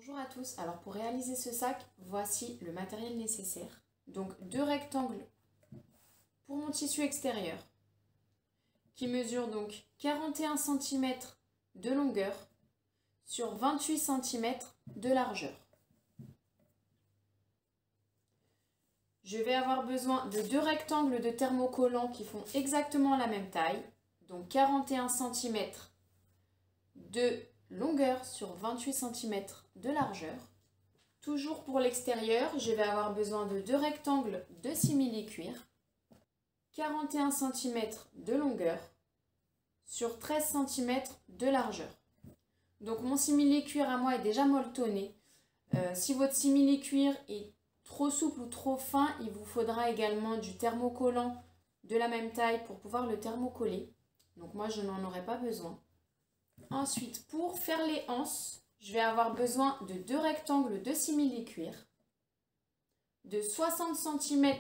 Bonjour à tous, alors pour réaliser ce sac, voici le matériel nécessaire. Donc 2 rectangles pour mon tissu extérieur qui mesurent donc 41 cm de longueur sur 28 cm de largeur. Je vais avoir besoin de 2 rectangles de thermocollants qui font exactement la même taille, donc 41 cm de longueur sur 28 cm de largeur. Toujours pour l'extérieur, je vais avoir besoin de 2 rectangles de simili-cuir, 41 cm de longueur sur 13 cm de largeur. Donc mon simili-cuir à moi est déjà molletonné. Si votre simili-cuir est trop souple ou trop fin, il vous faudra également du thermocollant de la même taille pour pouvoir le thermocoller. Donc moi je n'en aurai pas besoin. Ensuite, pour faire les anses, je vais avoir besoin de 2 rectangles de simili-cuir, de 60 cm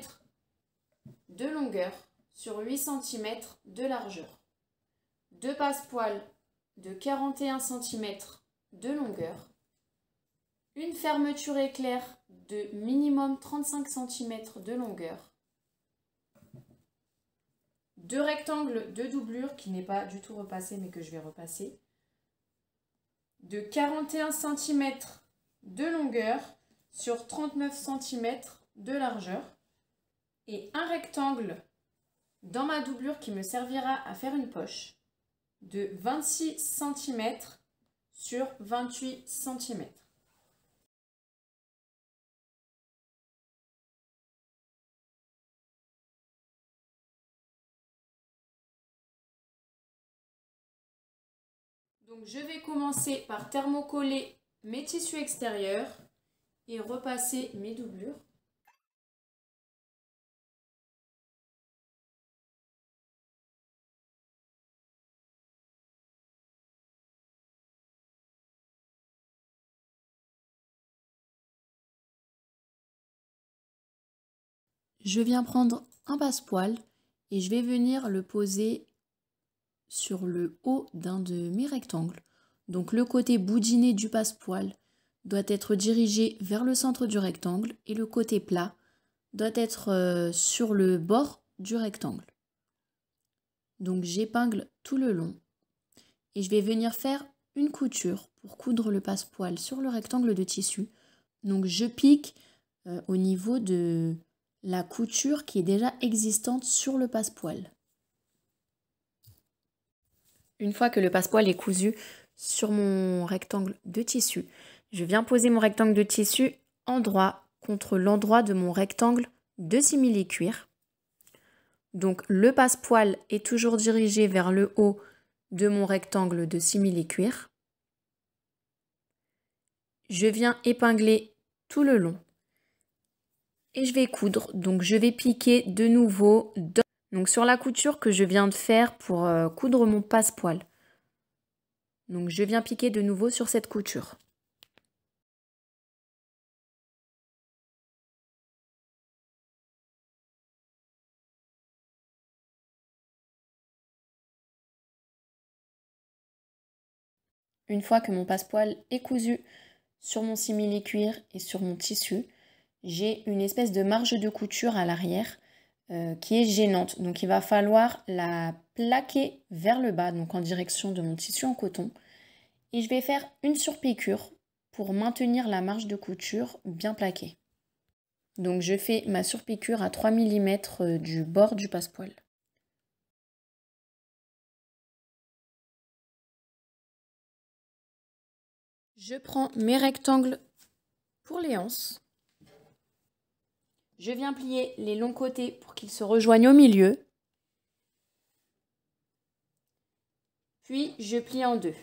de longueur sur 8 cm de largeur, 2 passepoils de 41 cm de longueur, une fermeture éclair de minimum 35 cm de longueur, 2 rectangles de doublure qui n'est pas du tout repassé mais que je vais repasser, de 41 cm de longueur sur 39 cm de largeur et un rectangle dans ma doublure qui me servira à faire une poche de 26 cm sur 28 cm. Donc je vais commencer par thermocoller mes tissus extérieurs et repasser mes doublures. Je viens prendre un passepoil et je vais venir le poser sur le haut d'un de mes rectangles. Donc le côté boudiné du passepoil doit être dirigé vers le centre du rectangle et le côté plat doit être sur le bord du rectangle. Donc j'épingle tout le long et je vais venir faire une couture pour coudre le passepoil sur le rectangle de tissu. Donc je pique au niveau de la couture qui est déjà existante sur le passepoil. Une fois que le passepoil est cousu sur mon rectangle de tissu, je viens poser mon rectangle de tissu endroit contre l'endroit de mon rectangle de simili-cuir. Donc le passepoil est toujours dirigé vers le haut de mon rectangle de simili-cuir. Je viens épingler tout le long et je vais coudre. Donc je vais piquer de nouveau sur la couture que je viens de faire pour coudre mon passepoil. Donc je viens piquer de nouveau sur cette couture. Une fois que mon passepoil est cousu sur mon simili-cuir et sur mon tissu, j'ai une espèce de marge de couture à l'arrière qui est gênante. Donc il va falloir la plaquer vers le bas, donc en direction de mon tissu en coton. Et je vais faire une surpiqûre pour maintenir la marge de couture bien plaquée. Donc je fais ma surpiqûre à 3 mm du bord du passepoil. Je prends mes rectangles pour les anses. Je viens plier les longs côtés pour qu'ils se rejoignent au milieu. Puis je plie en deux.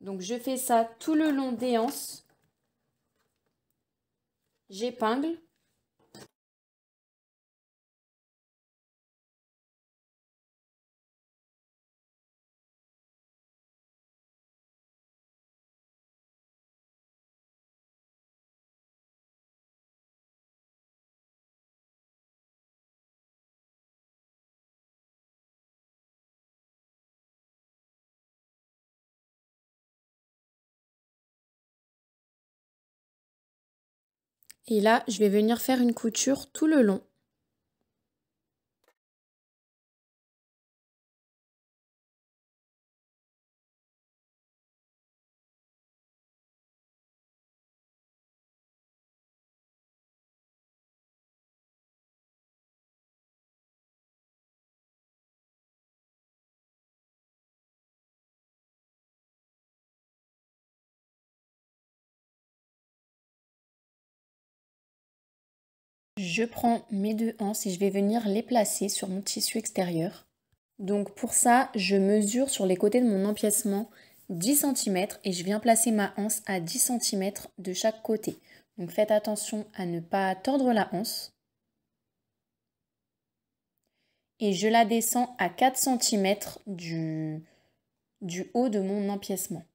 Donc je fais ça tout le long des anses. J'épingle. Et là, je vais venir faire une couture tout le long. Je prends mes 2 anses et je vais venir les placer sur mon tissu extérieur. Donc pour ça, je mesure sur les côtés de mon empiècement 10 cm et je viens placer ma anse à 10 cm de chaque côté. Donc faites attention à ne pas tordre la anse. Et je la descends à 4 cm du haut de mon empiècement.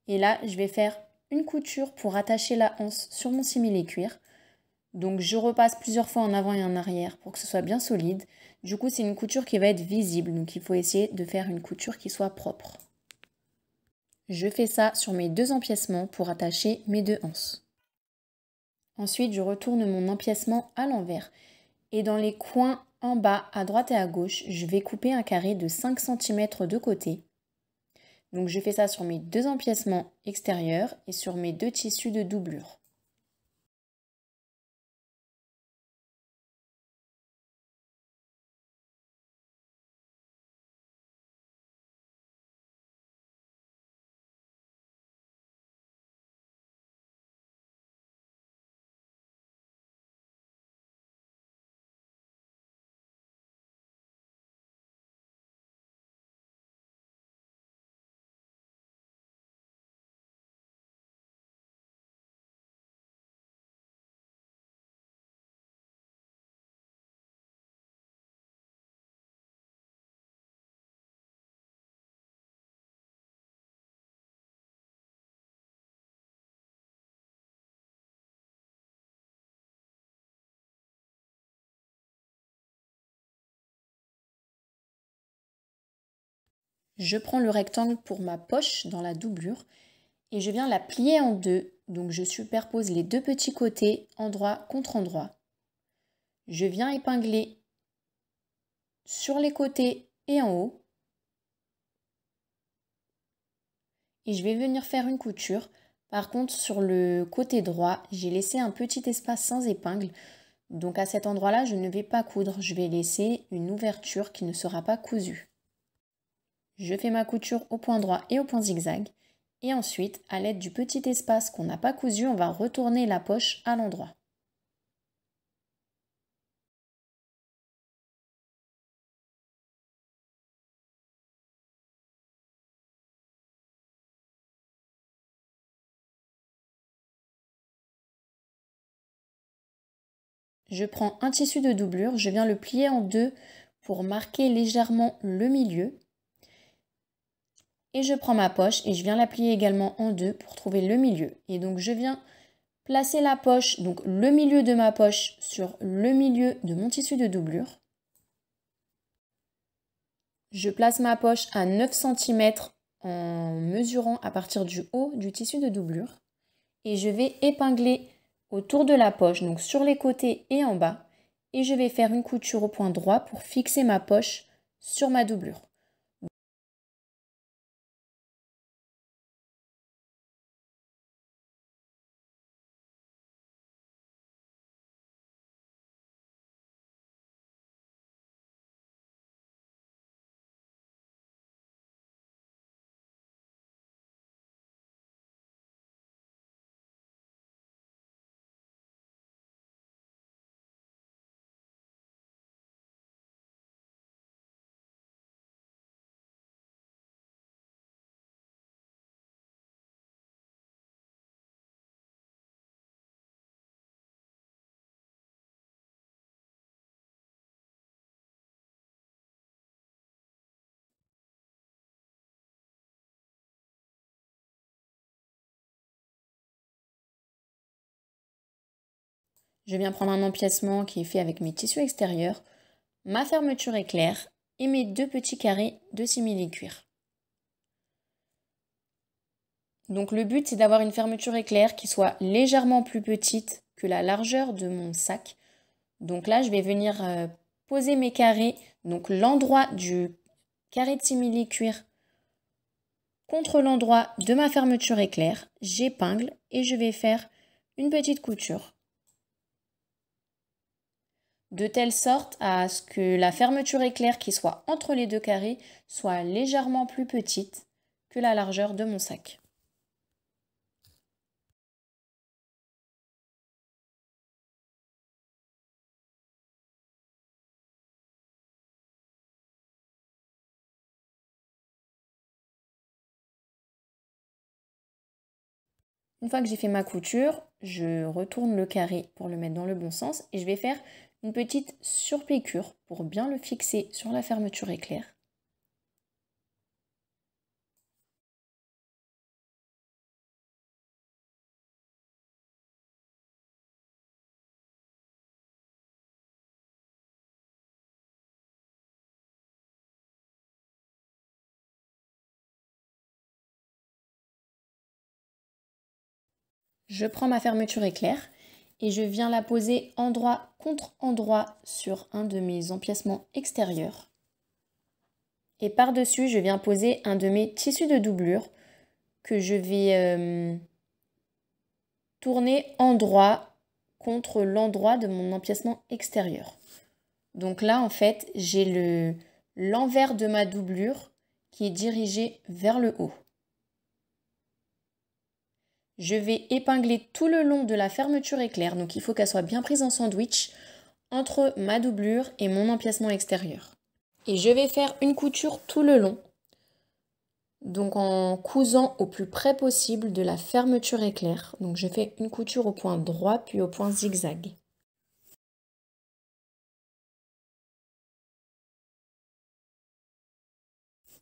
Et là, je vais faire une couture pour attacher la anse sur mon simili-cuir. Donc je repasse plusieurs fois en avant et en arrière pour que ce soit bien solide. Du coup, c'est une couture qui va être visible, donc il faut essayer de faire une couture qui soit propre. Je fais ça sur mes 2 empiècements pour attacher mes 2 anses. Ensuite, je retourne mon empiècement à l'envers. Et dans les coins en bas, à droite et à gauche, je vais couper un carré de 5 cm de côté. Donc je fais ça sur mes 2 empiècements extérieurs et sur mes 2 tissus de doublure. Je prends le rectangle pour ma poche dans la doublure et je viens la plier en deux. Donc je superpose les 2 petits côtés, endroit contre endroit. Je viens épingler sur les côtés et en haut. Et je vais venir faire une couture. Par contre, sur le côté droit, j'ai laissé un petit espace sans épingle. Donc à cet endroit-là, je ne vais pas coudre. Je vais laisser une ouverture qui ne sera pas cousue. Je fais ma couture au point droit et au point zigzag. Et ensuite, à l'aide du petit espace qu'on n'a pas cousu, on va retourner la poche à l'endroit. Je prends un tissu de doublure, je viens le plier en deux pour marquer légèrement le milieu. Et je prends ma poche et je viens la plier également en deux pour trouver le milieu. Et donc je viens placer la poche, donc le milieu de ma poche sur le milieu de mon tissu de doublure. Je place ma poche à 9 cm en mesurant à partir du haut du tissu de doublure. Et je vais épingler autour de la poche, donc sur les côtés et en bas. Et je vais faire une couture au point droit pour fixer ma poche sur ma doublure. je viens prendre un empiècement qui est fait avec mes tissus extérieurs, ma fermeture éclair et mes 2 petits carrés de simili-cuir. Donc le but, c'est d'avoir une fermeture éclair qui soit légèrement plus petite que la largeur de mon sac. Donc là, je vais venir poser mes carrés, donc l'endroit du carré de simili-cuir contre l'endroit de ma fermeture éclair. J'épingle et je vais faire une petite couture. De telle sorte à ce que la fermeture éclair qui soit entre les 2 carrés soit légèrement plus petite que la largeur de mon sac. Une fois que j'ai fait ma couture, je retourne le carré pour le mettre dans le bon sens et je vais faire une petite surpiqûre pour bien le fixer sur la fermeture éclair. Je prends ma fermeture éclair et je viens la poser endroit contre endroit sur un de mes empiècements extérieurs. Et par-dessus, je viens poser un de mes tissus de doublure que je vais tourner endroit contre l'endroit de mon empiècement extérieur. Donc là, en fait, j'ai l'envers de ma doublure qui est dirigé vers le haut. Je vais épingler tout le long de la fermeture éclair, donc il faut qu'elle soit bien prise en sandwich entre ma doublure et mon empiècement extérieur. Et je vais faire une couture tout le long, donc en cousant au plus près possible de la fermeture éclair. Donc je fais une couture au point droit puis au point zigzag.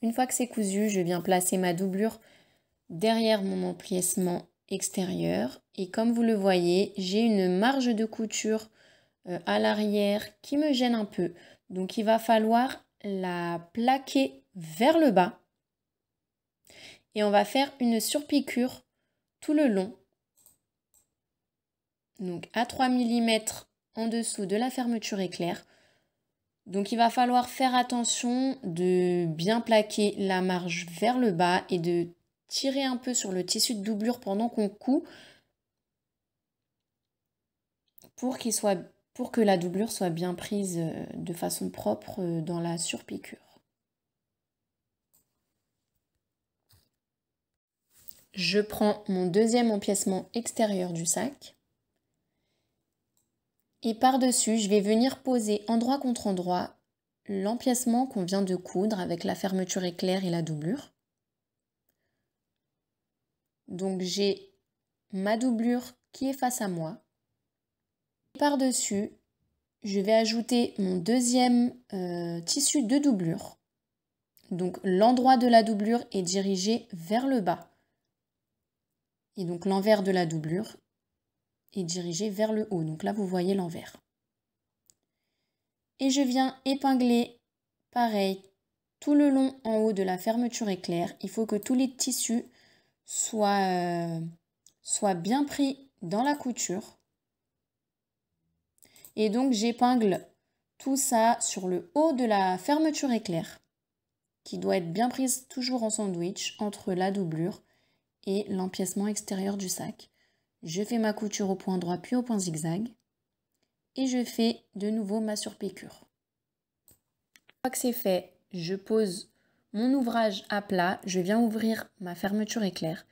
Une fois que c'est cousu, je viens placer ma doublure derrière mon empiècement extérieur et comme vous le voyez, j'ai une marge de couture à l'arrière qui me gêne un peu. Donc il va falloir la plaquer vers le bas et on va faire une surpiqûre tout le long. Donc à 3 mm en dessous de la fermeture éclair. Donc il va falloir faire attention de bien plaquer la marge vers le bas et de tirer un peu sur le tissu de doublure pendant qu'on coud pour que la doublure soit bien prise de façon propre dans la surpiqûre. Je prends mon deuxième empiècement extérieur du sac et par-dessus, je vais venir poser endroit contre endroit l'empiècement qu'on vient de coudre avec la fermeture éclair et la doublure. Donc j'ai ma doublure qui est face à moi. Par-dessus, je vais ajouter mon deuxième tissu de doublure. Donc l'endroit de la doublure est dirigé vers le bas. Et donc l'envers de la doublure est dirigé vers le haut. Donc là, vous voyez l'envers. Et je viens épingler, pareil, tout le long en haut de la fermeture éclair. Il faut que tous les tissus soient bien pris dans la couture. Et donc j'épingle tout ça sur le haut de la fermeture éclair, qui doit être bien prise toujours en sandwich entre la doublure et l'empiècement extérieur du sac. Je fais ma couture au point droit puis au point zigzag et je fais de nouveau ma surpiqûre. Une fois que c'est fait, je pose mon ouvrage à plat, je viens ouvrir ma fermeture éclair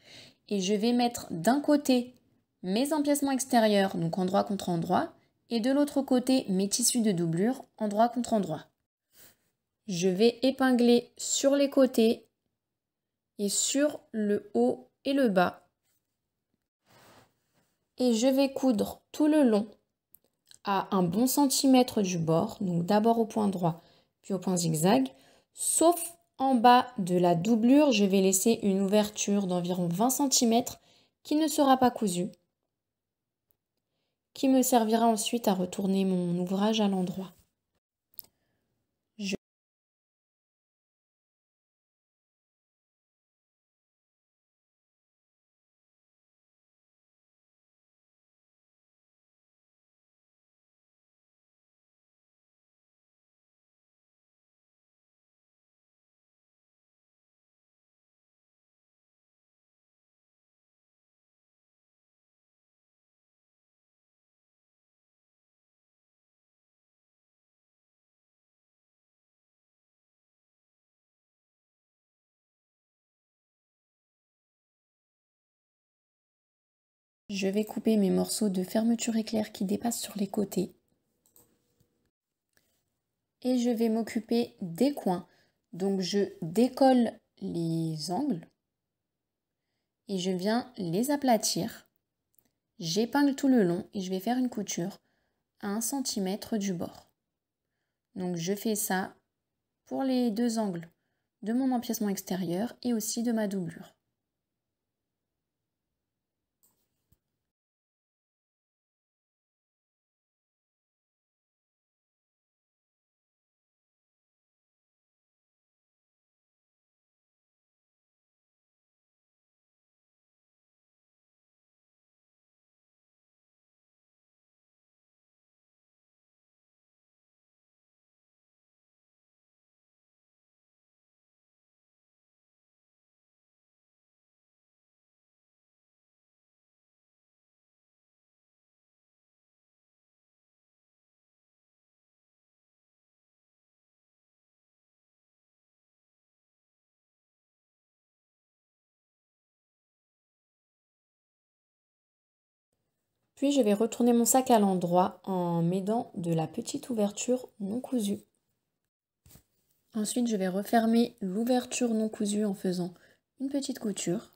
et je vais mettre d'un côté mes empiècements extérieurs, donc endroit contre endroit, et de l'autre côté mes tissus de doublure, endroit contre endroit. Je vais épingler sur les côtés et sur le haut et le bas. Et je vais coudre tout le long à un bon centimètre du bord, donc d'abord au point droit puis au point zigzag, sauf en bas de la doublure, je vais laisser une ouverture d'environ 20 cm qui ne sera pas cousue. qui me servira ensuite à retourner mon ouvrage à l'endroit. Je vais couper mes morceaux de fermeture éclair qui dépassent sur les côtés. Et je vais m'occuper des coins. Donc je décolle les angles et je viens les aplatir. J'épingle tout le long et je vais faire une couture à 1 cm du bord. Donc je fais ça pour les 2 angles de mon empiècement extérieur et aussi de ma doublure. Puis je vais retourner mon sac à l'endroit en m'aidant de la petite ouverture non cousue. Ensuite, je vais refermer l'ouverture non cousue en faisant une petite couture.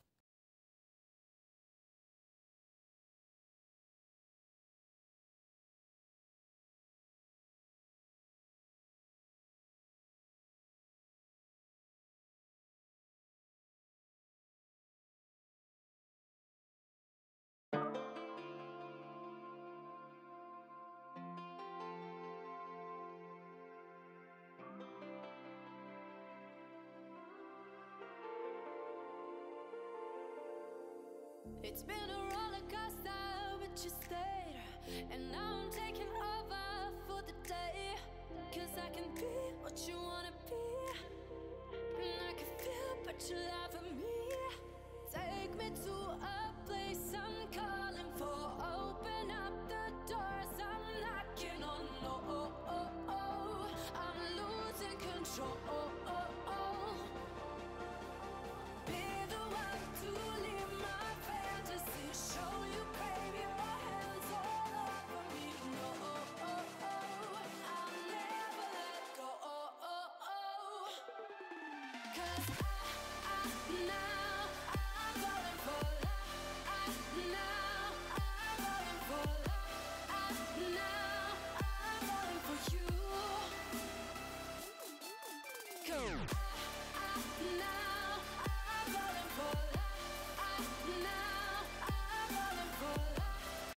It's been a roller coaster, but you stayed. And now I'm taking over for the day. 'Cause I can be what you wanna be. And I can feel, but you lie for me. Take me to a place I'm calling for. Open up the doors I'm knocking on. Oh, I'm losing control. Be the one to leave my fantasy. Show you crave your hands all over me. No, I'll never let go. 'Cause I now